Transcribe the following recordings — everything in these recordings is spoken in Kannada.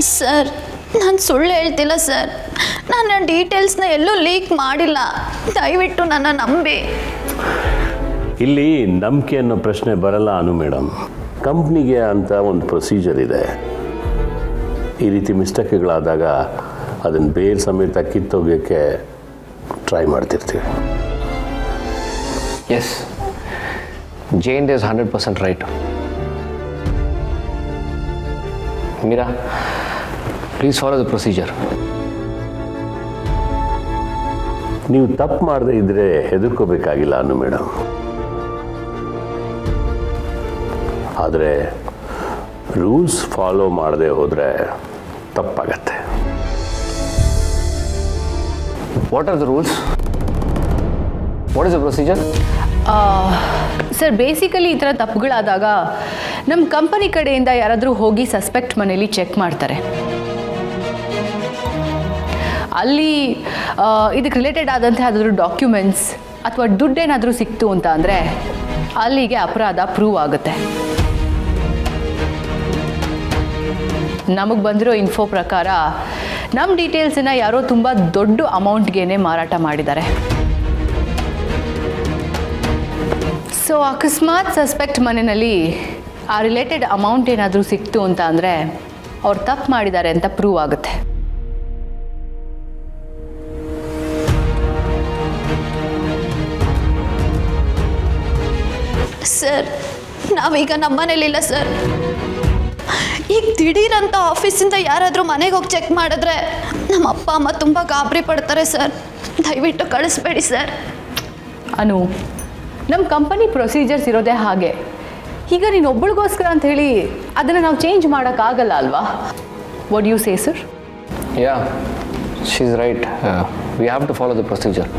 ಸರ್, ನಾನು ಸುಳ್ಳು ಹೇಳ್ತಿಲ್ಲ ಸರ್. ನನ್ನ ಡೀಟೇಲ್ಸ್ನ ಎಲ್ಲೂ ಲೀಕ್ ಮಾಡಿಲ್ಲ. ದಯವಿಟ್ಟು ನನ್ನ ನಂಬಿ. ಇಲ್ಲಿ ನಂಬಿಕೆ ಅನ್ನೋ ಪ್ರಶ್ನೆ ಬರಲ್ಲ ಅನು ಮೇಡಮ್. ಕಂಪ್ನಿಗೆ ಅಂತ ಒಂದು ಪ್ರೊಸೀಜರ್ ಇದೆ. ಈ ರೀತಿ ಮಿಸ್ಟೇಕ್ಗಳಾದಾಗ ಅದನ್ನು ಬೇರೆ ಸಮೇತ ಕಿತ್ತೋಗೋಕ್ಕೆ ಟ್ರೈ ಮಾಡ್ತಿರ್ತೀವಿ. Yes, Jain is 100% right. Meera, please follow the procedure. ನೀವು ತಪ್ಪು ಮಾಡದೇ ಇದ್ದರೆ ಹೆದರ್ಕೋಬೇಕಾಗಿಲ್ಲ ಅನು ಮೇಡಮ್. ಆದರೆ ರೂಲ್ಸ್ ಫಾಲೋ ಮಾಡದೆ ಹೋದರೆ ತಪ್ಪಾಗತ್ತೆ. What are the rules? What is the procedure? Sir, basically ಈ ಥರ ತಪ್ಪುಗಳಾದಾಗ ನಮ್ಮ ಕಂಪನಿ ಕಡೆಯಿಂದ ಯಾರಾದರೂ ಹೋಗಿ ಸಸ್ಪೆಕ್ಟ್ ಮನೇಲಿ ಚೆಕ್ ಮಾಡ್ತಾರೆ. ಅಲ್ಲಿ ಇದಕ್ಕೆ ರಿಲೇಟೆಡ್ ಆದಂಥ ಯಾವ್ದಾದ್ರು ಡಾಕ್ಯುಮೆಂಟ್ಸ್ ಅಥವಾ ದುಡ್ಡೇನಾದರೂ ಸಿಕ್ತು ಅಂತ ಅಂದರೆ ಅಲ್ಲಿಗೆ ಅಪರಾಧ ಪ್ರೂವ್ ಆಗುತ್ತೆ. ನಮಗೆ ಬಂದಿರೋ ಇನ್ಫೋ ಪ್ರಕಾರ ನಮ್ಮ ಡೀಟೇಲ್ಸನ್ನು ಯಾರೋ ತುಂಬ ದೊಡ್ಡ ಅಮೌಂಟ್ಗೇನೆ ಮಾರಾಟ ಮಾಡಿದ್ದಾರೆ. ಸೊ ಅಕಸ್ಮಾತ್ ಸಸ್ಪೆಕ್ಟ್ ಮನೆಯಲ್ಲಿ ಆ ರಿಲೇಟೆಡ್ ಅಮೌಂಟ್ ಏನಾದರೂ ಸಿಕ್ತು ಅಂತ ಅಂದರೆ ಅವ್ರು ತಪ್ಪು ಮಾಡಿದ್ದಾರೆ ಅಂತ ಪ್ರೂವ್ ಆಗುತ್ತೆ. ಸರ್, ನಾವೀಗ ನಮ್ಮನೇಲಿಲ್ಲ ಸರ್. ಈಗ ದಿಢೀರಂತ ಆಫೀಸಿಂದ ಯಾರಾದರೂ ಮನೆಗೆ ಹೋಗಿ ಚೆಕ್ ಮಾಡಿದ್ರೆ ನಮ್ಮ ಅಪ್ಪ ಅಮ್ಮ ತುಂಬ ಗಾಬರಿ ಪಡ್ತಾರೆ ಸರ್. ದಯವಿಟ್ಟು ಕಳಿಸ್ಬೇಡಿ ಸರ್. ಅನು, ನಮ್ಮ ಕಂಪನಿ ಪ್ರೊಸೀಜರ್ಸ್ ಇರೋದೇ ಹಾಗೆ. ಈಗ ನೀನು ಒಬ್ಬಳಿಗೋಸ್ಕರ ಅಂತ ಹೇಳಿ ಅದನ್ನು ನಾವು ಚೇಂಜ್ ಮಾಡೋಕ್ಕಾಗಲ್ಲ ಅಲ್ವಾ? What you say sir? Ya, she is right. We have to follow the procedure.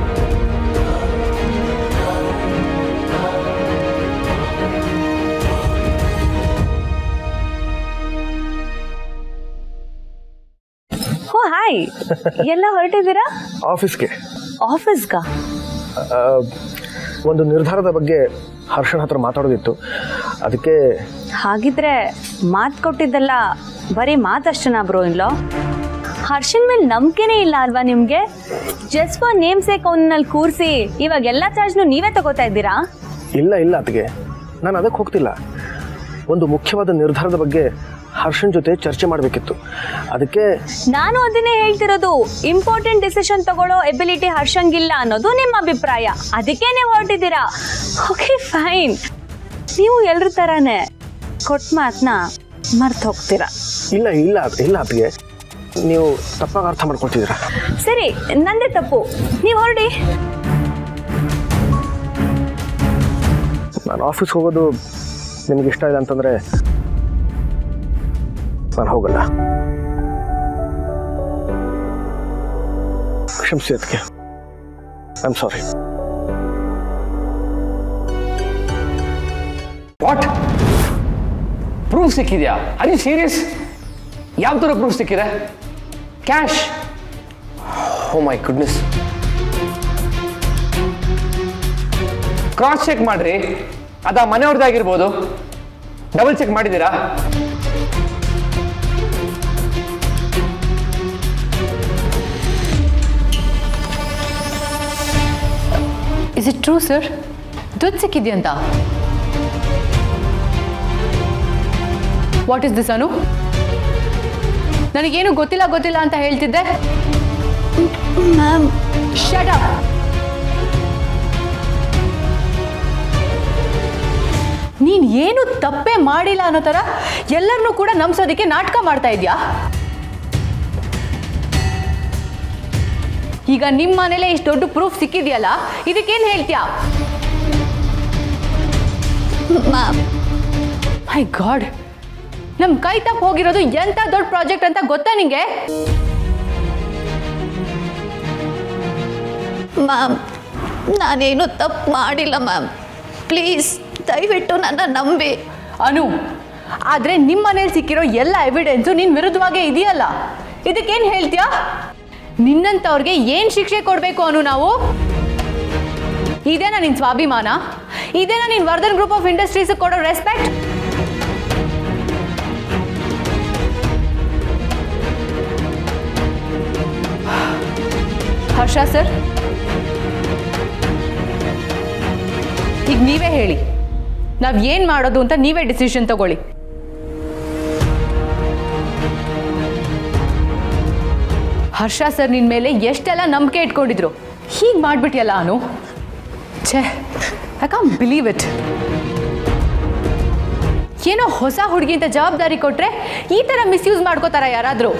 Oh hi, ಎಲ್ಲ ಹೊರಟಿದ್ದೀರಾ? ಆಫೀಸ್ಗೆ. ಆಫೀಸ್ಗಾ? ಒಂದು ನಿರ್ಧಾರದ ಬಗ್ಗೆ ಹರ್ಷನ್ ಹತ್ರ ಮಾತಾಡೋದಿತ್ತು, ಅದಕ್ಕೆ. ಹಾಗಿದ್ರೆ ಮಾತು ಕೊಟ್ಟಿದ್ದಲ್ಲ ಬರೀ ಮಾತಷ್ಟನಾ ಬ್ರೋ? ಇಲ್ಲೋ ಹರ್ಷನ್ ಮೇಲೆ ನಂಬಿಕೆನೇ ಇಲ್ಲ ಅಲ್ವಾ ನಿಮಗೆ? ಜಸ್ಟ್ ಫಾರ್ ನೇಮ್ ಸೇಕ್ ಅವನಲ್ಲಿ ಕೂರಿಸಿ ಇವಾಗ ಎಲ್ಲ ಚಾರ್ಜ್ನು ನೀವೇ ತಗೋತಾ ಇದ್ದೀರಾ? ಇಲ್ಲ ಅದಕ್ಕೆ ನಾನು ಅದಕ್ಕೆ ಹೋಗ್ತಿಲ್ಲ. ಒಂದು ಮುಖ್ಯವಾದ ನಿರ್ಧಾರದ ಬಗ್ಗೆ ಹರ್ಷನ್ ಜೊತೆ ಚರ್ಚೆ ಮಾಡಬೇಕಿತ್ತು, ಅದಕ್ಕೆ. ನಾನು ಅದನ್ನೇ ಹೇಳ್ತಿರೋದು. ಇಂಪಾರ್ಟೆಂಟ್ ಡಿಸಿಷನ್ ತಗೊಳ್ಳೋ ಎಬಿಲಿಟಿ ಹರ್ಷನ್ಗಿಲ್ಲ ಅನ್ನೋದು ನಿಮ್ಮ ಅಭಿಪ್ರಾಯ, ಅದಕ್ಕೆ ನೀವು ಹೊರಟಿದ್ದೀರಾ. ಓಕೆ ಫೈನ್, ನೀವು ಎಲ್ರ ಥರನೇ ಕೊಟ್ಟ ಮಾತನ್ನ ಮರ್ತು ಹೋಗ್ತೀರಾ. ಇಲ್ಲ ಅದಕ್ಕೆ ನೀವು ತಪ್ಪಾಗಿ ಅರ್ಥ ಮಾಡ್ಕೊಳ್ತಿದ್ದೀರಾ. ಸರಿ, ನಂದೇ ತಪ್ಪು, ನೀವು ಹೊರಡಿ. ನಾನು ಆಫೀಸ್ಗೆ ಹೋಗೋದು ನಿಮ್ಗೆ ಇಷ್ಟ ಇಲ್ಲ ಅಂತಂದರೆ ನಾನು ಹೋಗಲ್ಲ. ಕ್ಷಮಿಸಿ ಅದಕ್ಕೆ. I am sorry. What? Proof ಸಿಕ್ಕಿದೆಯಾ? Are you serious? ಯಾವ ಥರ ಪ್ರೂಫ್ ಸಿಕ್ಕಿದೆ? Cash? Oh my goodness. Cross check ಮಾಡ್ರಿ, ಅದು ಆ ಮನೆಯವ್ರದ್ದಾಗಿರ್ಬೋದು. ಡಬಲ್ ಚೆಕ್ ಮಾಡಿದ್ದೀರಾ? Is it true sir? ದುಡ್ಡು ಸಿಕ್ಕಿದೆಯಂತ? What is this Anu? ನನಗೇನು ಗೊತ್ತಿಲ್ಲ ಅಂತ ಹೇಳ್ತಿದ್ದೆ. Ma'am, shut up. ನೀನು ಏನು ತಪ್ಪೇ ಮಾಡಿಲ್ಲ ಅನ್ನೋ ಥರ ಎಲ್ಲರನ್ನೂ ಕೂಡ ನಂಬಿಸೋದಕ್ಕೆ ನಾಟಕ ಮಾಡ್ತಾ ಇದೆಯಾ? ಈಗ ನಿಮ್ಮ ಮನೇಲೆ ಇಷ್ಟು ದೊಡ್ಡ ಪ್ರೂಫ್ ಸಿಕ್ಕಿದೆಯಲ್ಲ, ಇದಕ್ಕೇನು ಹೇಳ್ತೀಯಾ? ಮ್ಯಾಮ್, ಮೈ ಗಾಡ್, ನಮ್ಮ ಕೈ ತಪ್ಪು ಹೋಗಿರೋದು ಎಂಥ ದೊಡ್ಡ ಪ್ರಾಜೆಕ್ಟ್ ಅಂತ ಗೊತ್ತಾ ನಿಂಗೆ? ಮ್ಯಾಮ್, ನಾನೇನು ತಪ್ಪು ಮಾಡಿಲ್ಲ ಮ್ಯಾಮ್. ಪ್ಲೀಸ್ ದಯವಿಟ್ಟು ನನ್ನ ನಂಬಿ. ಅನು, ಆದರೆ ನಿಮ್ಮ ಮನೇಲಿ ಸಿಕ್ಕಿರೋ ಎಲ್ಲ ಎವಿಡೆನ್ಸು ನಿನ್ನ ವಿರುದ್ಧವಾಗೇ ಇದೆಯಲ್ಲ, ಇದಕ್ಕೇನು ಹೇಳ್ತೀಯಾ? ನಿನ್ನಂಥವ್ರಿಗೆ ಏನು ಶಿಕ್ಷೆ ಕೊಡಬೇಕು ಅನು ನಾವು? ಇದೇನಾ ನಿನ್ನ ಸ್ವಾಭಿಮಾನ? ಇದೇನಾ ನೀನು ವರ್ಧನ್ ಗ್ರೂಪ್ ಆಫ್ ಇಂಡಸ್ಟ್ರೀಸ್ ಕೊಡೋ ರೆಸ್ಪೆಕ್ಟ್? ಹರ್ಷ ಸರ್, ಈಗ ನೀವೇ ಹೇಳಿ, ನಾವು ಏನು ಮಾಡೋದು ಅಂತ ನೀವೇ ಡಿಸಿಷನ್ ತಗೊಳ್ಳಿ. ಹರ್ಷ ಸರ್ ನಿನ್ನ ಮೇಲೆ ಎಷ್ಟೆಲ್ಲ ನಂಬಿಕೆ ಇಟ್ಕೊಂಡಿದ್ರು, ಹೀಗೆ ಮಾಡಿಬಿಟ್ಟಿಯಲ್ಲ ಅನು. ಛೇ, ಐ ಕಾಂಟ್ ಬಿಲೀವ್ ಇಟ್. ಏನೋ ಹೊಸ ಹುಡುಗಿ ಅಂತ ಜವಾಬ್ದಾರಿ ಕೊಟ್ಟರೆ ಈ ಥರ ಮಿಸ್ಯೂಸ್ ಮಾಡ್ಕೋತಾರ ಯಾರಾದರೂ?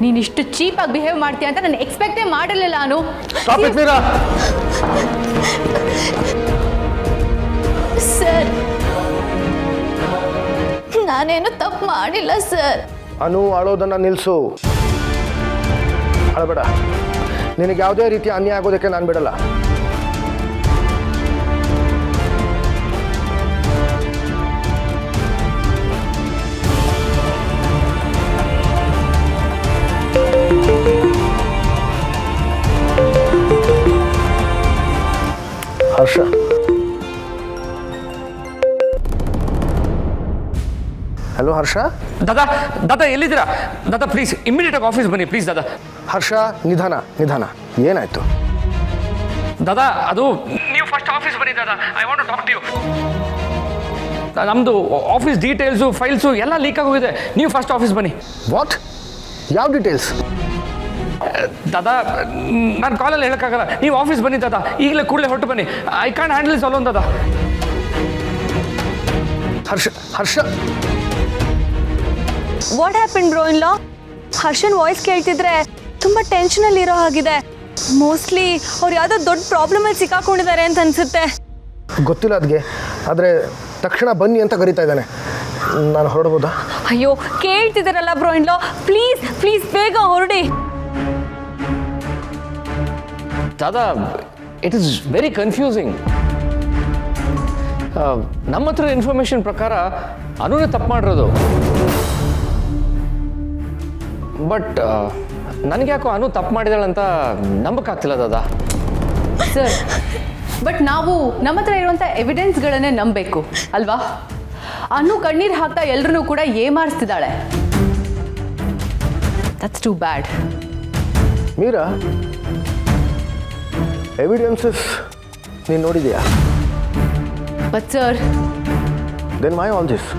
ನೀನು ಇಷ್ಟು ಚೀಪಾಗಿ ಬಿಹೇವ್ ಮಾಡ್ತೀಯ ಅಂತ ನಾನು ಎಕ್ಸ್ಪೆಕ್ಟೇ ಮಾಡಿರಲಿಲ್ಲ ಅನು. ಸರ್, ನಾನೇನು ತಪ್ಪು ಮಾಡಿಲ್ಲ ಸರ್. ಅನು, ಅಳೋದನ್ನು ನಿಲ್ಲಿಸು. ಅಳಬೇಡ. ನಿನಗೆ ಯಾವುದೇ ರೀತಿಯ ಅನ್ಯಾಯ ಆಗೋದಕ್ಕೆ ನಾನು ಬಿಡಲ್ಲ. ಹರ್ಷ, ಹಲೋ ಹರ್ಷ. ದಾದಾ ದಾದಾ ಎಲ್ಲಿದ್ದೀರಾ ದಾದಾ? ಪ್ಲೀಸ್ ಇಮಿಡಿಯೇಟ್ ಆಗಿ ಆಫೀಸ್ ಬನ್ನಿ ಪ್ಲೀಸ್ ದಾದಾ. ಹರ್ಷ, ನಿಧಾನ ನಿಧಾನ. ಏನಾಯ್ತು? ದಾದಾ ಅದು ನೀವು ಫಸ್ಟ್ ಆಫೀಸ್ ಬನ್ನಿ ದಾದಾ. I want to talk to you. ನಮ್ಮದು ಆಫೀಸ್ ಡೀಟೇಲ್ಸು ಫೈಲ್ಸು ಎಲ್ಲ ಲೀಕ್ ಆಗೋಗಿದೆ. ನೀವು ಫಸ್ಟ್ ಆಫೀಸ್ ಬನ್ನಿ. ವಾಟ್? ಯಾವ ಡೀಟೇಲ್ಸ್? ದಾದಾ ನಾನು ಕಾಲಲ್ಲಿ ಹೇಳೋಕ್ಕಾಗಲ್ಲ. ನೀವು ಆಫೀಸ್ ಬನ್ನಿ ದಾದಾ, ಈಗಲೇ ಕೂಡಲೇ ಹೊರಟು ಬನ್ನಿ. I can handle is alone ದಾದಾ. Harsha, Harsha. What happen bro in law? ಹರ್ಷನ್ ವಾಯ್ಸ್ ಕೇಳ್ತಿದ್ರೆ ತುಂಬ ಟೆನ್ಷನಲ್ಲಿ ಇರೋ ಹಾಗಿದೆ. ಮೋಸ್ಟ್ಲಿ ಅವ್ರು ಯಾವುದೋ ದೊಡ್ಡ ಪ್ರಾಬ್ಲಮಲ್ಲಿ ಸಿಕ್ಕಾಕೊಂಡಿದ್ದಾರೆ ಅಂತ ಅನ್ಸುತ್ತೆ. ಗೊತ್ತಿಲ್ಲ ಅದಕ್ಕೆ, ಆದರೆ ತಕ್ಷಣ ಬನ್ನಿ ಅಂತ ಕರೀತಾ ಇದ್ದಾನೆ. ನಾನು ಹೊರಡ್ಬೋದಾ? ಅಯ್ಯೋ, ಕೇಳ್ತಿದ್ದಾರಲ್ಲ bro in law, please please ಬೇಗ ಹೊರಡಿ. ದಾದಾ ಇಟ್ ಈಸ್ ವೆರಿ ಕನ್ಫ್ಯೂಸಿಂಗ್. ನಮ್ಮ ಹತ್ರ ಇನ್ಫಾರ್ಮೇಷನ್ ಪ್ರಕಾರ ಅನುನೇ ತಪ್ಪು ಮಾಡಿರೋದು. ಬಟ್ ನನಗೆ ಯಾಕೋ ಅನು ತಪ್ಪು ಮಾಡಿದಾಳಂತ ನಂಬಕ್ಕಾಗ್ತಿಲ್ಲ ದಾದಾ. ಸರ್, ಬಟ್ ನಾವು ನಮ್ಮ ಹತ್ರ ಇರುವಂಥ ಎವಿಡೆನ್ಸ್ಗಳನ್ನೇ ನಂಬಬೇಕು ಅಲ್ವಾ? ಅನು ಕಣ್ಣೀರು ಹಾಕ್ತಾ ಎಲ್ಲರೂ ಕೂಡ ಏಮಾರಿಸ್ತಿದ್ದಾಳೆ. That's too bad. Meera, evidences ನೀನು ನೋಡಿದೆಯಾ? But sir, then why all this?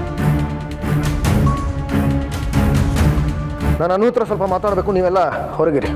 ನಾನು ಅನು ಹತ್ರ ಸ್ವಲ್ಪ ಮಾತಾಡಬೇಕು, ನೀವೆಲ್ಲ ಹೊರಗಿರಿ.